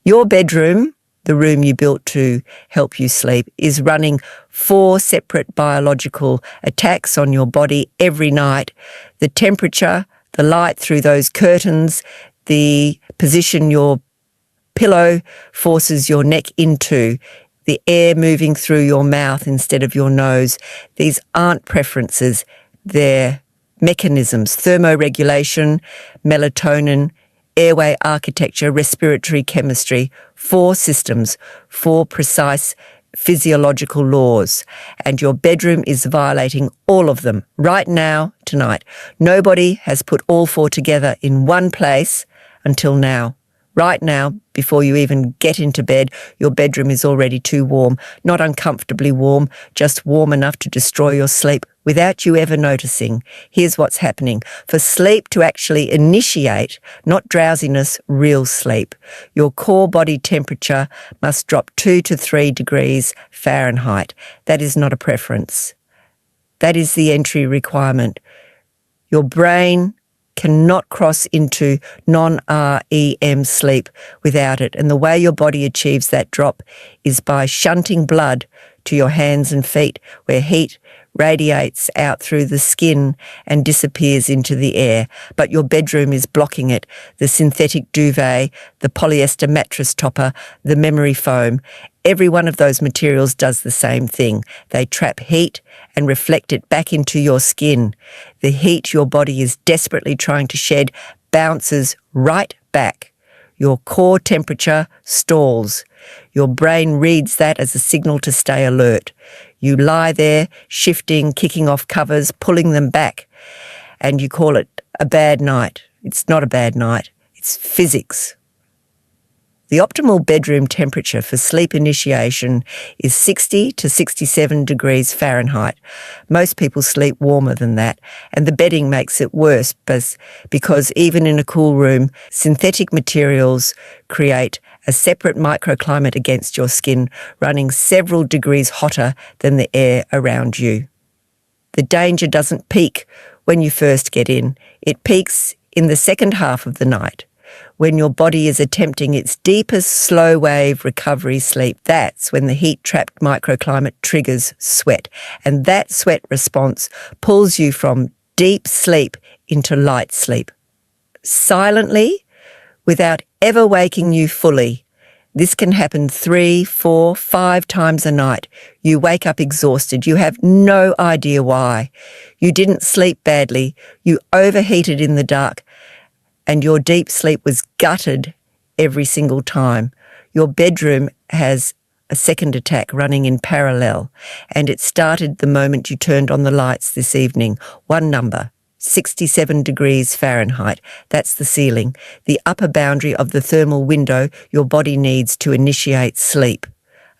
Your bedroom, the room you built to help you sleep, is running 4 separate biological attacks on your body every night. The temperature, the light through those curtains, the position your pillow forces your neck into, the air moving through your mouth instead of your nose. These aren't preferences, they're mechanisms. Thermoregulation, melatonin, airway architecture, respiratory chemistry, 4 systems, 4 precise physiological laws. And your bedroom is violating all of them right now, tonight. Nobody has put all 4 together in one place until now. Right now, before you even get into bed, your bedroom is already too warm. Not uncomfortably warm, just warm enough to destroy your sleep without you ever noticing. Here's what's happening. For sleep to actually initiate, not drowsiness, real sleep, your core body temperature must drop 2 to 3 degrees Fahrenheit. That is not a preference. That is the entry requirement. Your brain cannot cross into non-REM sleep without it. And the way your body achieves that drop is by shunting blood to your hands and feet, where heat radiates out through the skin and disappears into the air. But your bedroom is blocking it. The synthetic duvet, the polyester mattress topper, the memory foam, every one of those materials does the same thing. They trap heat and reflect it back into your skin. The heat your body is desperately trying to shed bounces right back. Your core temperature stalls. Your brain reads that as a signal to stay alert. You lie there, shifting, kicking off covers, pulling them back, and you call it a bad night. It's not a bad night. It's physics. The optimal bedroom temperature for sleep initiation is 60 to 67 degrees Fahrenheit. Most people sleep warmer than that, and the bedding makes it worse because even in a cool room, synthetic materials create a separate microclimate against your skin, running several degrees hotter than the air around you. The danger doesn't peak when you first get in. It peaks in the second half of the night, when your body is attempting its deepest slow-wave recovery sleep. That's when the heat-trapped microclimate triggers sweat, and that sweat response pulls you from deep sleep into light sleep. Silently, without ever waking you fully. This can happen 3, 4, 5 times a night. You wake up exhausted. You have no idea why. You didn't sleep badly. You overheated in the dark, and your deep sleep was gutted every single time. Your bedroom has a second attack running in parallel, and it started the moment you turned on the lights this evening. One number, 67 degrees Fahrenheit. That's the ceiling, the upper boundary of the thermal window your body needs to initiate sleep.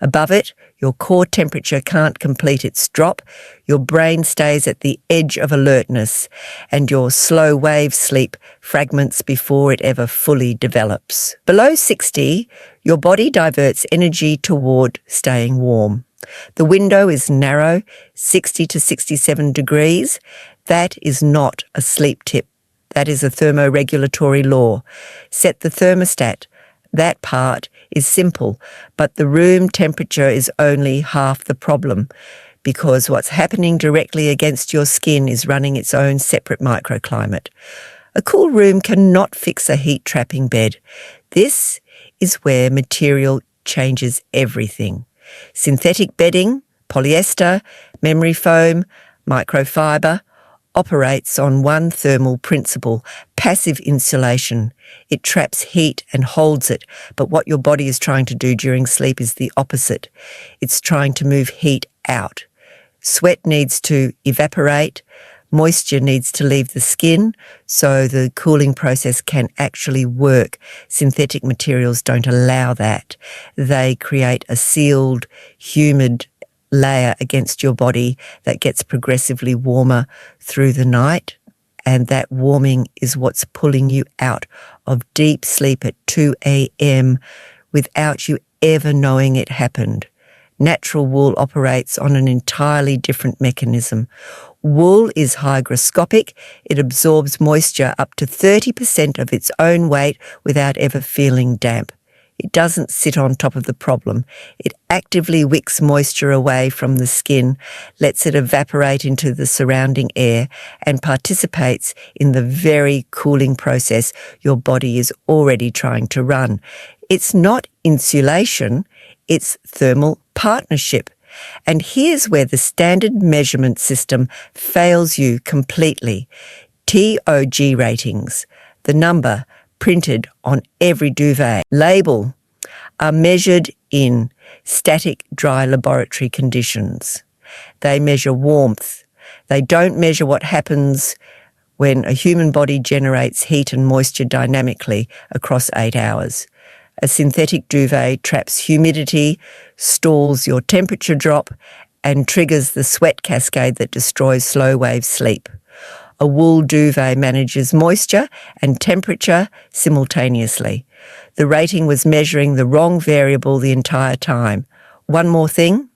Above it, your core temperature can't complete its drop. Your brain stays at the edge of alertness, and your slow wave sleep fragments before it ever fully develops. Below 60, your body diverts energy toward staying warm. The window is narrow, 60 to 67 degrees. That is not a sleep tip. That is a thermoregulatory law. Set the thermostat. That part is simple, but the room temperature is only half the problem, because what's happening directly against your skin is running its own separate microclimate. A cool room cannot fix a heat-trapping bed. This is where material changes everything. Synthetic bedding, polyester, memory foam, microfiber, operates on one thermal principle, passive insulation. It traps heat and holds it, but what your body is trying to do during sleep is the opposite. It's trying to move heat out. Sweat needs to evaporate, moisture needs to leave the skin, so the cooling process can actually work. Synthetic materials don't allow that. They create a sealed, humid layer against your body that gets progressively warmer through the night, and that warming is what's pulling you out of deep sleep at 2 a.m. without you ever knowing it happened. Natural wool operates on an entirely different mechanism. Wool is hygroscopic. It absorbs moisture up to 30% of its own weight without ever feeling damp. It doesn't sit on top of the problem. It actively wicks moisture away from the skin, lets it evaporate into the surrounding air, and participates in the very cooling process your body is already trying to run. It's not insulation, it's thermal partnership. And here's where the standard measurement system fails you completely. TOG ratings, the number printed on every duvet label, are measured in static dry laboratory conditions. They measure warmth. They don't measure what happens when a human body generates heat and moisture dynamically across 8 hours. A synthetic duvet traps humidity, stalls your temperature drop, and triggers the sweat cascade that destroys slow-wave sleep. A wool duvet manages moisture and temperature simultaneously. The rating was measuring the wrong variable the entire time. One more thing,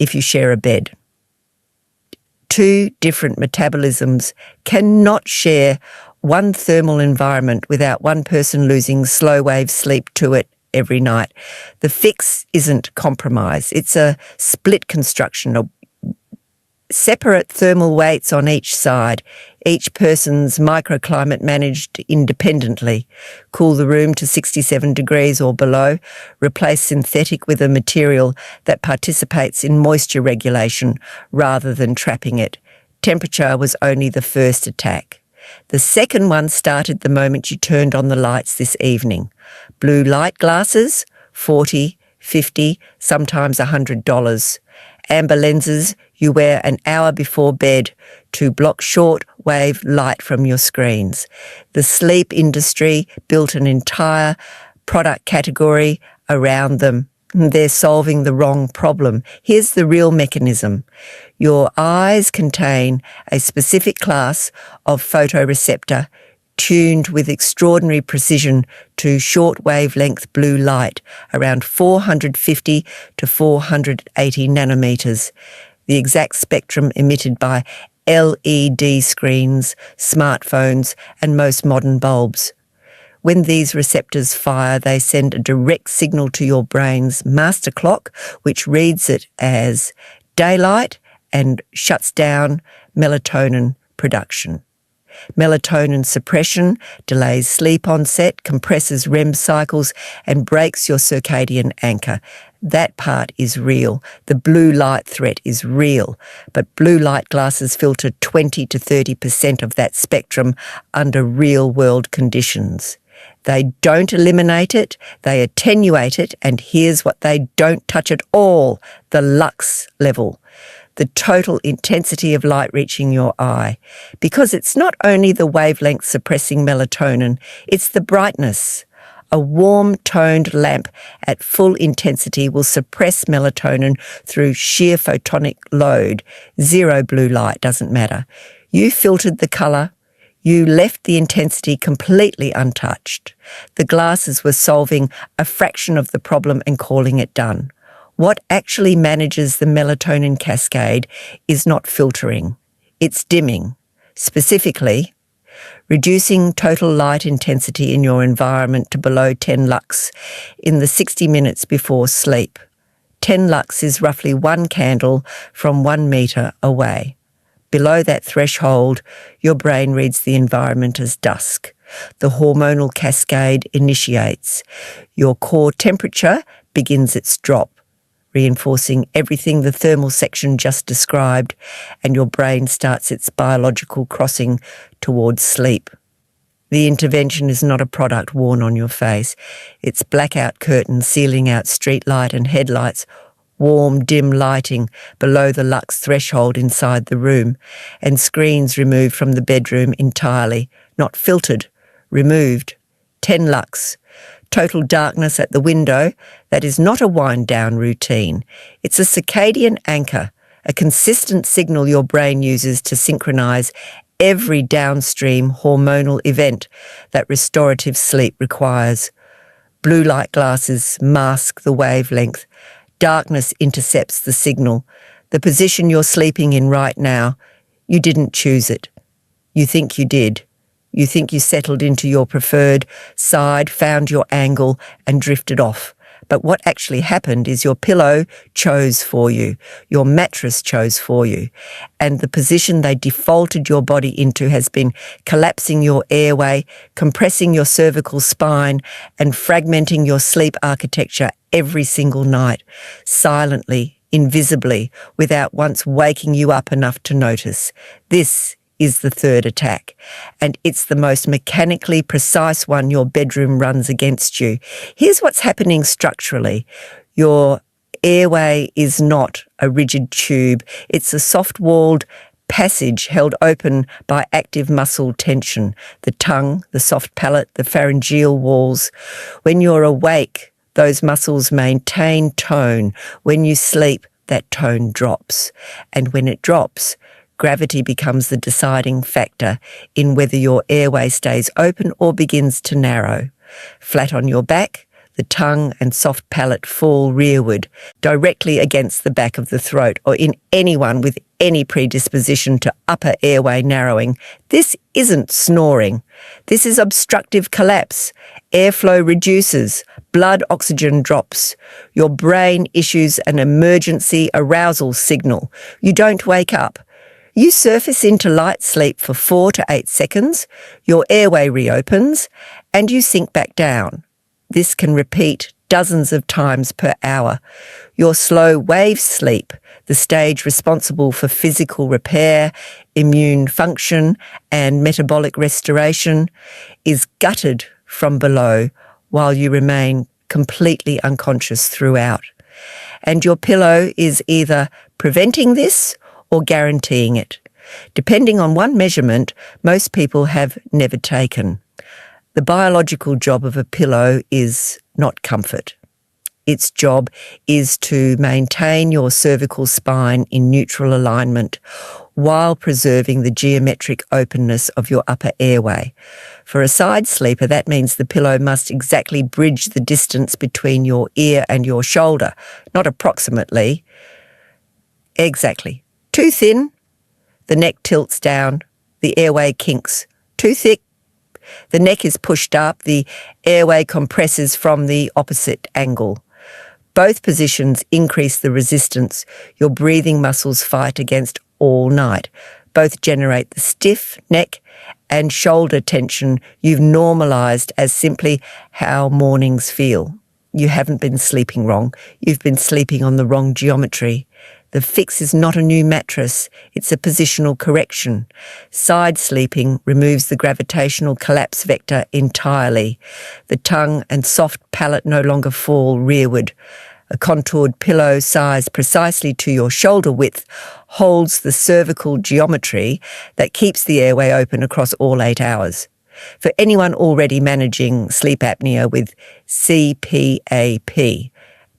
if you share a bed. 2 different metabolisms cannot share one thermal environment without one person losing slow-wave sleep to it every night. The fix isn't compromise. It's a split construction, a separate thermal weights on each side, each person's microclimate managed independently. Cool the room to 67 degrees or below. Replace synthetic with a material that participates in moisture regulation rather than trapping it. Temperature was only the first attack. The second one started the moment you turned on the lights this evening. Blue light glasses, $40, $50, sometimes $100. Amber lenses you wear an hour before bed to block short-wave light from your screens. The sleep industry built an entire product category around them. They're solving the wrong problem. Here's the real mechanism. Your eyes contain a specific class of photoreceptor tuned with extraordinary precision to short wavelength blue light, around 450 to 480 nanometers, the exact spectrum emitted by LED screens, smartphones, and most modern bulbs. When these receptors fire, they send a direct signal to your brain's master clock, which reads it as daylight and shuts down melatonin production. Melatonin suppression delays sleep onset, compresses REM cycles, and breaks your circadian anchor. That part is real. The blue light threat is real, but blue light glasses filter 20 to 30% of that spectrum under real-world conditions. They don't eliminate it, they attenuate it, and here's what they don't touch at all, the lux level, the total intensity of light reaching your eye. Because it's not only the wavelength suppressing melatonin, it's the brightness. A warm-toned lamp at full intensity will suppress melatonin through sheer photonic load. Zero blue light, doesn't matter. You filtered the colour. You left the intensity completely untouched. The glasses were solving a fraction of the problem and calling it done. What actually manages the melatonin cascade is not filtering. It's dimming. Specifically, reducing total light intensity in your environment to below 10 lux in the 60 minutes before sleep. 10 lux is roughly 1 candle from 1 metre away. Below that threshold, your brain reads the environment as dusk. The hormonal cascade initiates. Your core temperature begins its drop, reinforcing everything the thermal section just described, and your brain starts its biological crossing towards sleep. The intervention is not a product worn on your face. It's blackout curtains sealing out street light and headlights, warm, dim lighting below the lux threshold inside the room, and screens removed from the bedroom entirely, not filtered, removed. 10 lux. Total darkness at the window. That is not a wind-down routine. It's a circadian anchor, a consistent signal your brain uses to synchronize every downstream hormonal event that restorative sleep requires. Blue light glasses mask the wavelength. Darkness intercepts the signal. The position you're sleeping in right now, you didn't choose it. You think you did. You think you settled into your preferred side, found your angle, and drifted off. But what actually happened is your pillow chose for you, your mattress chose for you, and the position they defaulted your body into has been collapsing your airway, compressing your cervical spine, and fragmenting your sleep architecture every single night, silently, invisibly, without once waking you up enough to notice. This is the third attack, and it's the most mechanically precise one your bedroom runs against you. Here's what's happening structurally. Your airway is not a rigid tube. It's a soft-walled passage held open by active muscle tension. The tongue, the soft palate, the pharyngeal walls. When you're awake, those muscles maintain tone. When you sleep, that tone drops. And when it drops, gravity becomes the deciding factor in whether your airway stays open or begins to narrow. Flat on your back, the tongue and soft palate fall rearward, directly against the back of the throat, or in anyone with any predisposition to upper airway narrowing. This isn't snoring. This is obstructive collapse. Airflow reduces. Blood oxygen drops. Your brain issues an emergency arousal signal. You don't wake up. You surface into light sleep for 4 to 8 seconds, your airway reopens, and you sink back down. This can repeat dozens of times per hour. Your slow wave sleep, the stage responsible for physical repair, immune function, and metabolic restoration, is gutted from below while you remain completely unconscious throughout. And your pillow is either preventing this or guaranteeing it. Depending on one measurement, most people have never taken. The biological job of a pillow is not comfort. Its job is to maintain your cervical spine in neutral alignment while preserving the geometric openness of your upper airway. For a side sleeper, that means the pillow must exactly bridge the distance between your ear and your shoulder, not approximately, exactly. Too thin, the neck tilts down, the airway kinks. Too thick, the neck is pushed up, the airway compresses from the opposite angle. Both positions increase the resistance your breathing muscles fight against all night. Both generate the stiff neck and shoulder tension you've normalised as simply how mornings feel. You haven't been sleeping wrong. You've been sleeping on the wrong geometry. The fix is not a new mattress, it's a positional correction. Side sleeping removes the gravitational collapse vector entirely. The tongue and soft palate no longer fall rearward. A contoured pillow sized precisely to your shoulder width holds the cervical geometry that keeps the airway open across all 8 hours. For anyone already managing sleep apnea with CPAP,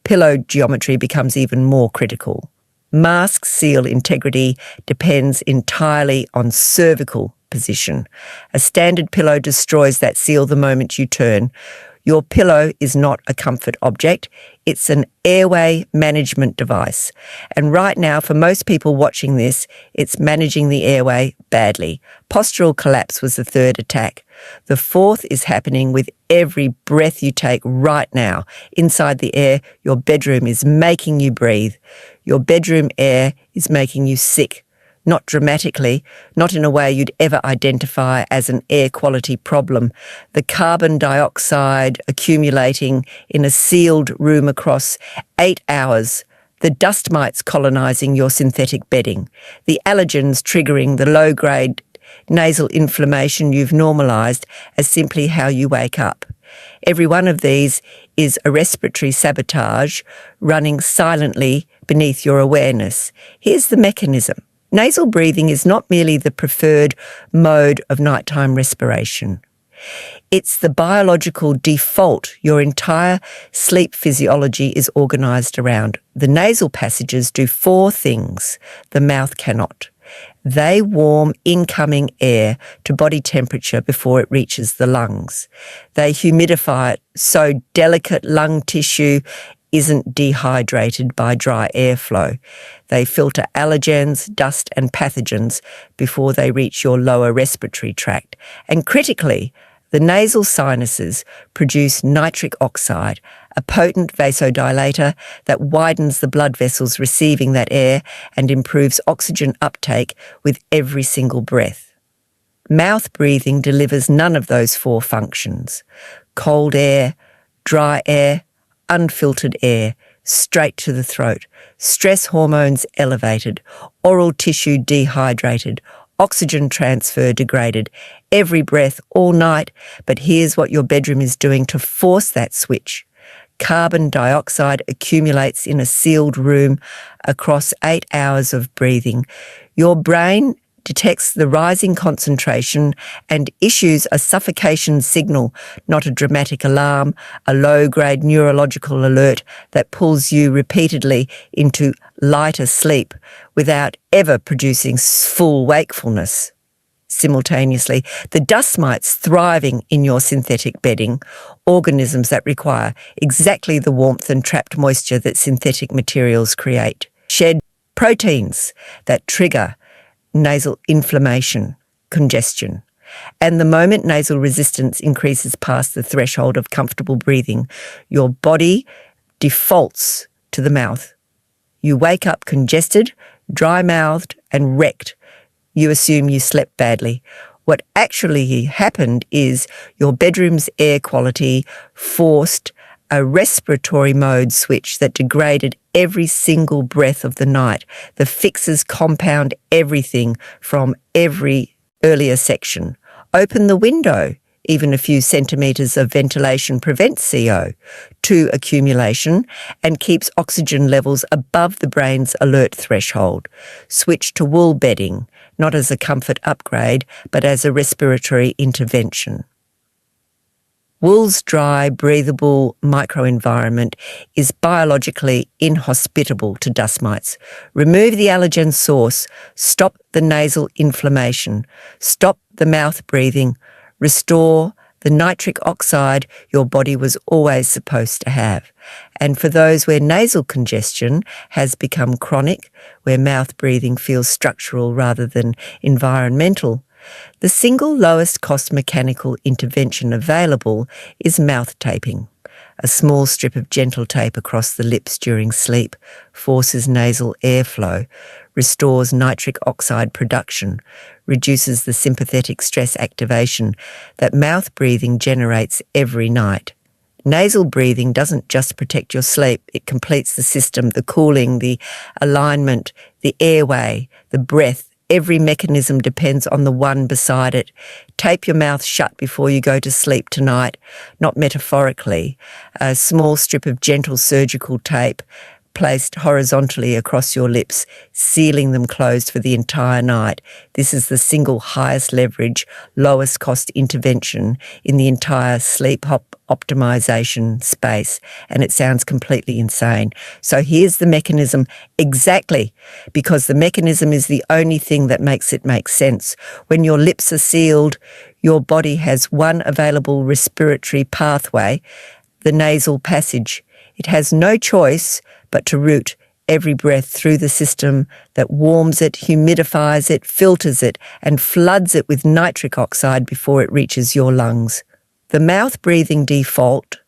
pillow geometry becomes even more critical. Mask seal integrity depends entirely on cervical position. A standard pillow destroys that seal the moment you turn. Your pillow is not a comfort object. It's an airway management device. And right now, for most people watching this, it's managing the airway badly. Postural collapse was the third attack. The fourth is happening with every breath you take right now. Inside the air, your bedroom is making you breathe. Your bedroom air is making you sick. Not dramatically, not in a way you'd ever identify as an air quality problem. The carbon dioxide accumulating in a sealed room across 8 hours, the dust mites colonising your synthetic bedding, the allergens triggering the low-grade nasal inflammation you've normalised as simply how you wake up. Every one of these is a respiratory sabotage running silently beneath your awareness. Here's the mechanism. Nasal breathing is not merely the preferred mode of nighttime respiration. It's the biological default your entire sleep physiology is organised around. The nasal passages do 4 things the mouth cannot. They warm incoming air to body temperature before it reaches the lungs. They humidify it so delicate lung tissue isn't dehydrated by dry airflow. They filter allergens, dust and pathogens before they reach your lower respiratory tract. And critically, the nasal sinuses produce nitric oxide, a potent vasodilator that widens the blood vessels receiving that air and improves oxygen uptake with every single breath. Mouth breathing delivers none of those four functions. Cold air, dry air, unfiltered air, straight to the throat, stress hormones elevated, oral tissue dehydrated, oxygen transfer degraded, every breath all night, but here's what your bedroom is doing to force that switch. Carbon dioxide accumulates in a sealed room across 8 hours of breathing. Your brain detects the rising concentration and issues a suffocation signal, not a dramatic alarm, a low-grade neurological alert that pulls you repeatedly into lighter sleep without ever producing full wakefulness. Simultaneously, the dust mites thriving in your synthetic bedding, organisms that require exactly the warmth and trapped moisture that synthetic materials create, shed proteins that trigger nasal inflammation, congestion. And the moment nasal resistance increases past the threshold of comfortable breathing, your body defaults to the mouth. You wake up congested, dry-mouthed, and wrecked. You assume you slept badly. What actually happened is your bedroom's air quality forced a respiratory mode switch that degraded every single breath of the night. The fixes compound everything from every earlier section. Open the window. Even a few centimetres of ventilation prevents CO2 accumulation and keeps oxygen levels above the brain's alert threshold. Switch to wool bedding, not as a comfort upgrade, but as a respiratory intervention. Wool's dry, breathable microenvironment is biologically inhospitable to dust mites. Remove the allergen source, stop the nasal inflammation, stop the mouth breathing, restore the nitric oxide your body was always supposed to have. And for those where nasal congestion has become chronic, where mouth breathing feels structural rather than environmental, the single lowest cost mechanical intervention available is mouth taping. A small strip of gentle tape across the lips during sleep forces nasal airflow, restores nitric oxide production, reduces the sympathetic stress activation that mouth breathing generates every night. Nasal breathing doesn't just protect your sleep, it completes the system, the cooling, the alignment, the airway, the breath. Every mechanism depends on the one beside it. Tape your mouth shut before you go to sleep tonight, not metaphorically. A small strip of gentle surgical tape placed horizontally across your lips, sealing them closed for the entire night. This is the single highest leverage, lowest cost intervention in the entire sleep optimization space, and it sounds completely insane. So here's the mechanism exactly, because the mechanism is the only thing that makes it make sense. When your lips are sealed, your body has one available respiratory pathway, the nasal passage. It has no choice but to route every breath through the system that warms it, humidifies it, filters it, and floods it with nitric oxide before it reaches your lungs. The mouth breathing default,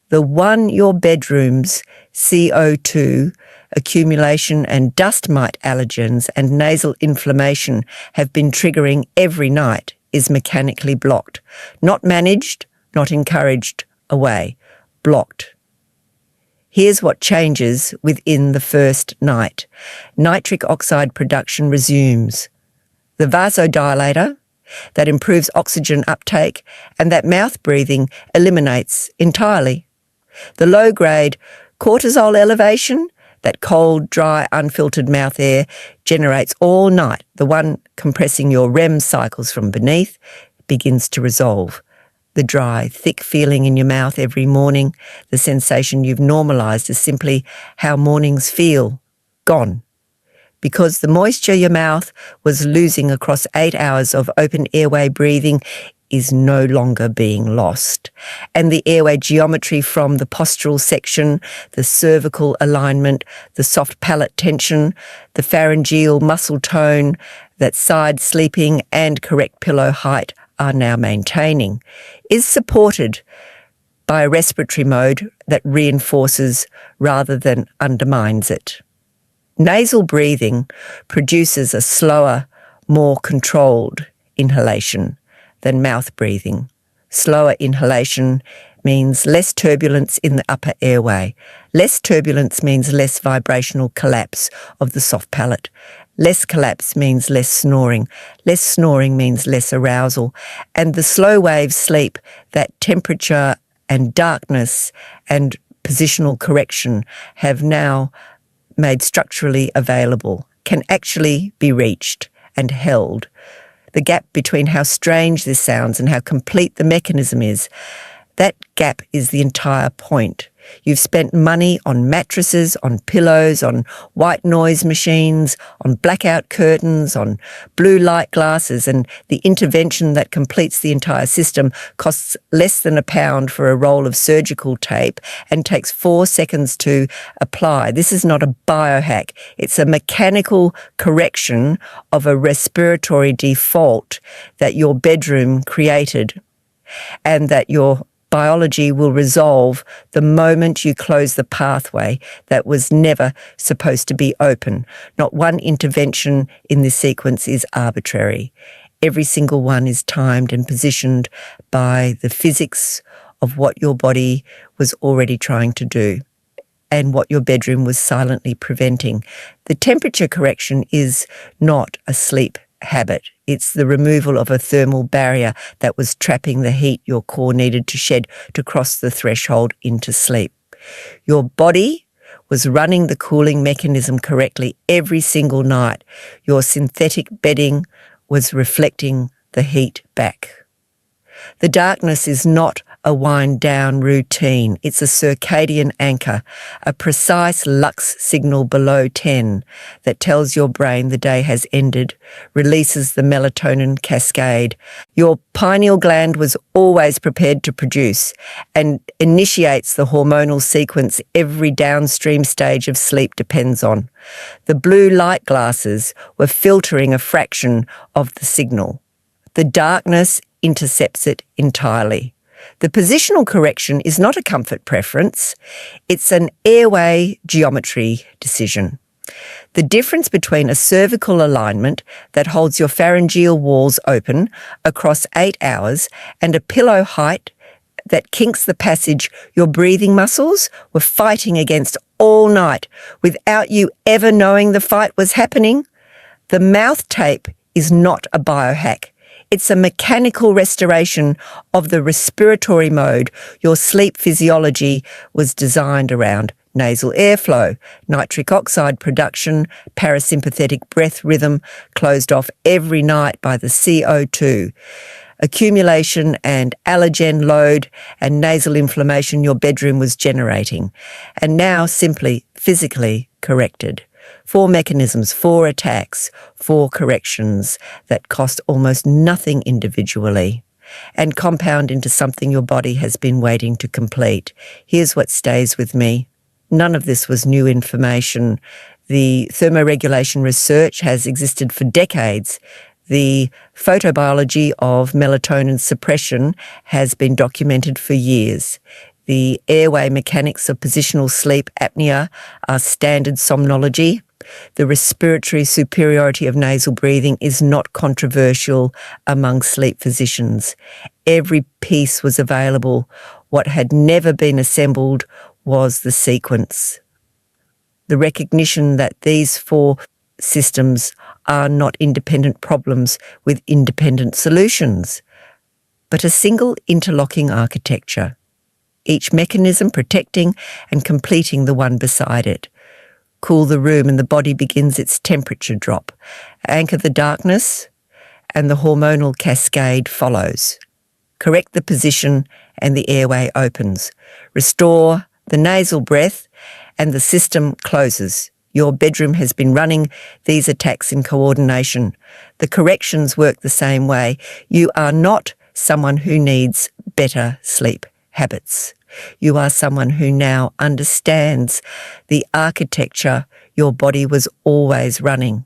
the one your bedroom's CO2 accumulation and dust mite allergens and nasal inflammation have been triggering every night, is mechanically blocked. Not managed, not encouraged away, blocked. Here's what changes within the first night. Nitric oxide production resumes. The vasodilator that improves oxygen uptake and that mouth breathing eliminates entirely. The low-grade cortisol elevation, that cold, dry, unfiltered mouth air generates all night, the one compressing your REM cycles from beneath, begins to resolve. The dry, thick feeling in your mouth every morning, the sensation you've normalized as simply how mornings feel, gone. Because the moisture your mouth was losing across 8 hours of open airway breathing is no longer being lost. And the airway geometry from the postural section, the cervical alignment, the soft palate tension, the pharyngeal muscle tone, that side sleeping and correct pillow height are now maintaining, is supported by a respiratory mode that reinforces rather than undermines it. Nasal breathing produces a slower, more controlled inhalation than mouth breathing. Slower inhalation means less turbulence in the upper airway. Less turbulence means less vibrational collapse of the soft palate. Less collapse means less snoring. Less snoring means less arousal. And the slow wave sleep, that temperature and darkness and positional correction have now made structurally available, can actually be reached and held. The gap between how strange this sounds and how complete the mechanism is, that gap is the entire point. You've spent money on mattresses, on pillows, on white noise machines, on blackout curtains, on blue light glasses, and the intervention that completes the entire system costs less than £1 for a roll of surgical tape and takes 4 seconds to apply. This is not a biohack. It's a mechanical correction of a respiratory default that your bedroom created and that your biology will resolve the moment you close the pathway that was never supposed to be open. Not one intervention in this sequence is arbitrary. Every single one is timed and positioned by the physics of what your body was already trying to do and what your bedroom was silently preventing. The temperature correction is not a sleep habit. It's the removal of a thermal barrier that was trapping the heat your core needed to shed to cross the threshold into sleep. Your body was running the cooling mechanism correctly every single night. Your synthetic bedding was reflecting the heat back. The darkness is not a wind-down routine. It's a circadian anchor, a precise lux signal below 10 that tells your brain the day has ended, releases the melatonin cascade your pineal gland was always prepared to produce, and initiates the hormonal sequence every downstream stage of sleep depends on. The blue light glasses were filtering a fraction of the signal. The darkness intercepts it entirely. The positional correction is not a comfort preference. It's an airway geometry decision. The difference between a cervical alignment that holds your pharyngeal walls open across 8 hours and a pillow height that kinks the passage your breathing muscles were fighting against all night without you ever knowing the fight was happening. The mouth tape is not a biohack. It's a mechanical restoration of the respiratory mode your sleep physiology was designed around. Nasal airflow, nitric oxide production, parasympathetic breath rhythm closed off every night by the CO2. Accumulation and allergen load and nasal inflammation your bedroom was generating, and now simply physically corrected. 4 mechanisms, 4 attacks, 4 corrections that cost almost nothing individually and compound into something your body has been waiting to complete. Here's what stays with me. None of this was new information. The thermoregulation research has existed for decades. The photobiology of melatonin suppression has been documented for years. The airway mechanics of positional sleep apnea are standard somnology. The respiratory superiority of nasal breathing is not controversial among sleep physicians. Every piece was available. What had never been assembled was the sequence. The recognition that these 4 systems are not independent problems with independent solutions, but a single interlocking architecture, each mechanism protecting and completing the one beside it. Cool the room and the body begins its temperature drop. Anchor the darkness and the hormonal cascade follows. Correct the position and the airway opens. Restore the nasal breath and the system closes. Your bedroom has been running these attacks in coordination. The corrections work the same way. You are not someone who needs better sleep habits. You are someone who now understands the architecture your body was always running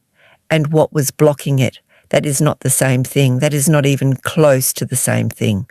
and what was blocking it. That is not the same thing. That is not even close to the same thing.